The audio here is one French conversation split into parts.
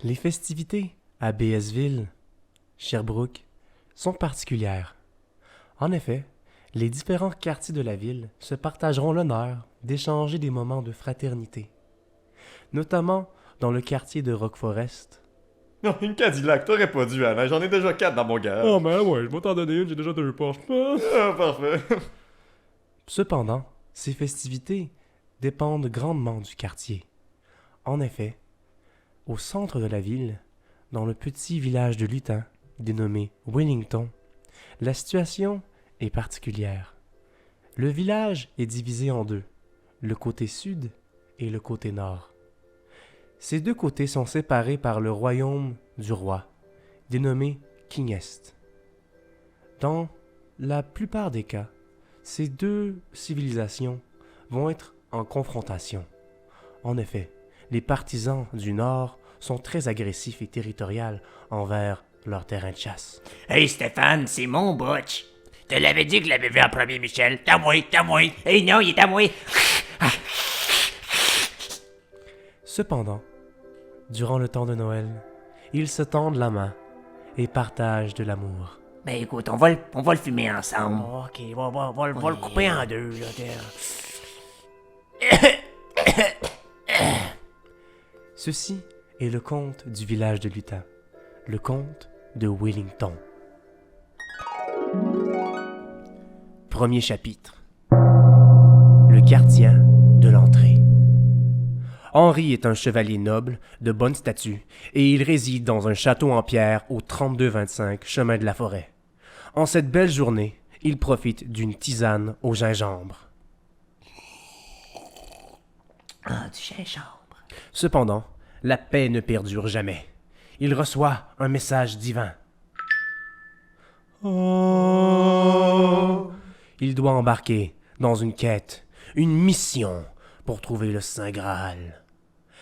Les festivités à Béhesville, Sherbrooke, sont particulières. En effet, les différents quartiers de la ville se partageront l'honneur d'échanger des moments de fraternité, notamment dans le quartier de Rock Forest. Non, une Cadillac, t'aurais pas dû, Anna. J'en ai déjà 4 dans mon garage. Oh, ben ouais, je vais t'en donner une, j'ai déjà 2 Porsche. Ah, parfait. Cependant, ces festivités dépendent grandement du quartier. En effet, au centre de la ville, dans le petit village de lutins, dénommé Wellington, la situation est particulière. Le village est divisé en deux, le côté sud et le côté nord. Ces deux côtés sont séparés par le royaume du roi, dénommé Kingest. Dans la plupart des cas, ces deux civilisations vont être en confrontation. En effet, les partisans du Nord sont très agressifs et territoriaux envers leur terrain de chasse. Hey Stéphane, c'est mon butch. Te l'avais dit que je l'avais vu en premier, Michel. T'as moi. Hey non, il est à moi. Cependant, durant le temps de Noël, ils se tendent la main et partagent de l'amour. Ben écoute, on va le fumer ensemble. Ok, on va le couper en deux, là. Ceci est le conte du village de Lutin, le conte de Wellington. Premier chapitre. Le gardien de l'entrée. Henri est un chevalier noble, de bonne statue, et il réside dans un château en pierre au 3225 chemin de la Forêt. En cette belle journée, il profite d'une tisane au gingembre. Ah, du gingembre. Cependant, la paix ne perdure jamais. Il reçoit un message divin. Oh. Il doit embarquer dans une quête, une mission pour trouver le Saint Graal.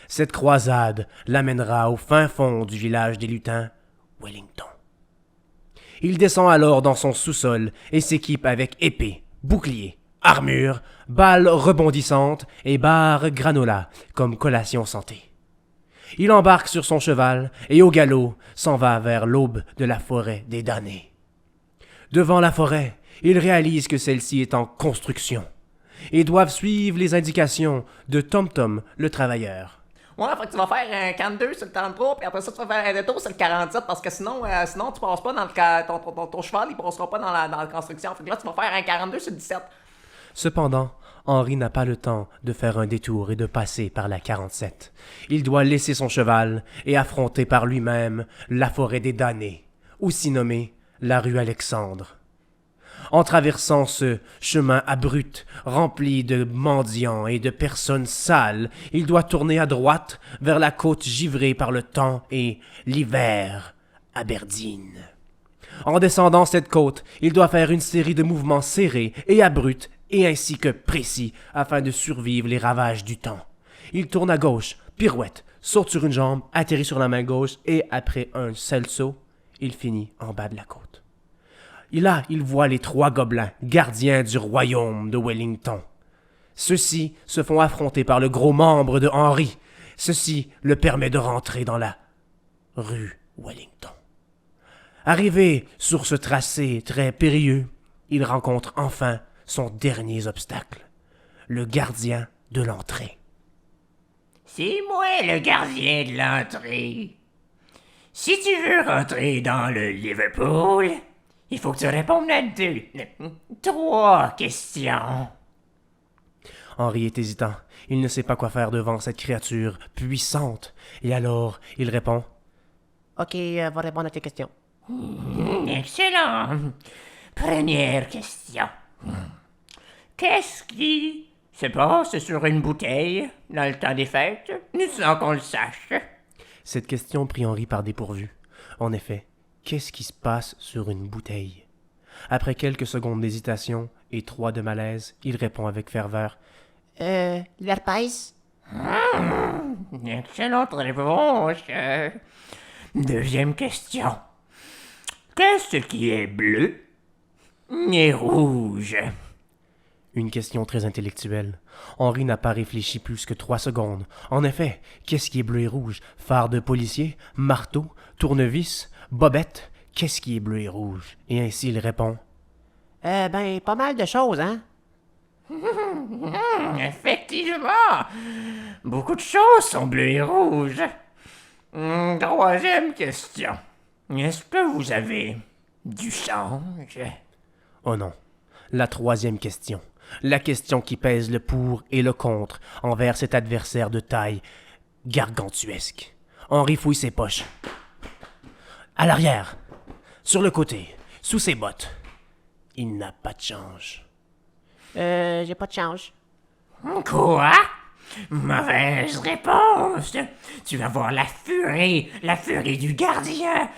Cette croisade l'amènera au fin fond du village des lutins, Wellington. Il descend alors dans son sous-sol et s'équipe avec épée, bouclier, armure, balles rebondissantes et barres granola comme collation santé. Il embarque sur son cheval et au galop s'en va vers l'aube de la forêt des damnés. Devant la forêt, il réalise que celle-ci est en construction et doivent suivre les indications de Tom Tom, le travailleur. Ouais, fait que tu vas faire un 42 sur le 33, puis après ça, tu vas faire un détour sur le 47, parce que sinon tu passes pas dans le ton cheval, il passera pas dans la construction. Fait que là, tu vas faire un 42 sur le 17. Cependant, Henri n'a pas le temps de faire un détour et de passer par la 47. Il doit laisser son cheval et affronter par lui-même la forêt des damnés, aussi nommée la rue Alexandre. En traversant ce chemin abrupt, rempli de mendiants et de personnes sales, il doit tourner à droite vers la côte givrée par le temps et l'hiver, Aberdeen. En descendant cette côte, il doit faire une série de mouvements serrés et abrupts et ainsi que précis afin de survivre les ravages du temps. Il tourne à gauche, pirouette, saute sur une jambe, atterrit sur la main gauche et après un seul saut, il finit en bas de la côte. Et là, il voit les 3 gobelins, gardiens du royaume de Wellington. Ceux-ci se font affronter par le gros membre de Henri. Ceci le permet de rentrer dans la rue Wellington. Arrivé sur ce tracé très périlleux, il rencontre enfin son dernier obstacle, le gardien de l'entrée. C'est moi le gardien de l'entrée. Si tu veux rentrer dans le Liverpool, il faut que tu répondes à 3 questions. Henri est hésitant. Il ne sait pas quoi faire devant cette créature puissante. Et alors, il répond. Ok, va répondre à tes questions. Excellent. Première question. Qu'est-ce qui se passe sur une bouteille dans le temps des fêtes, sans qu'on le sache? Cette question prit Henri par dépourvu. En effet, qu'est-ce qui se passe sur une bouteille? Après quelques secondes d'hésitation et 3 de malaise, il répond avec ferveur. L'herpès? Excellente réponse. Deuxième question. Qu'est-ce qui est bleu et rouge? Une question très intellectuelle. Henri n'a pas réfléchi plus que 3 secondes. En effet, qu'est-ce qui est bleu et rouge? Phare de policier? Marteau? Tournevis? Bobette? Qu'est-ce qui est bleu et rouge? Et ainsi il répond. Ben, pas mal de choses, hein? Effectivement, beaucoup de choses sont bleues et rouges. Troisième question. Est-ce que vous avez du change? Oh non. La 3e question. La question qui pèse le pour et le contre envers cet adversaire de taille gargantuesque. Henri fouille ses poches. À l'arrière. Sur le côté. Sous ses bottes. Il n'a pas de change. J'ai pas de change. Quoi? Mauvaise réponse. Tu vas voir la furie du gardien.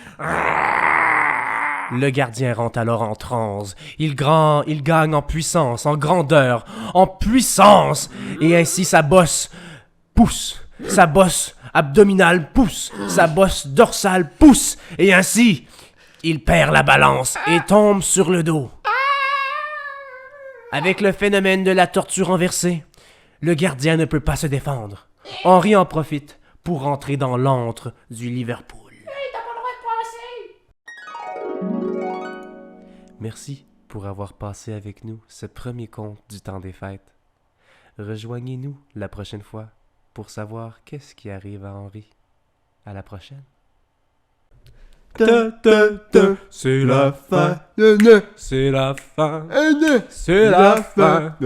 Le gardien rentre alors en transe. Il gagne en puissance, en grandeur, en puissance. Et ainsi sa bosse pousse. Sa bosse abdominale pousse. Sa bosse dorsale pousse. Et ainsi, il perd la balance et tombe sur le dos. Avec le phénomène de la torture renversée, le gardien ne peut pas se défendre. Henri en profite pour rentrer dans l'antre du Liverpool. Merci pour avoir passé avec nous ce premier conte du temps des fêtes. Rejoignez-nous la prochaine fois pour savoir qu'est-ce qui arrive à Henri. À la prochaine. C'est la fin. C'est la fin. C'est la fin.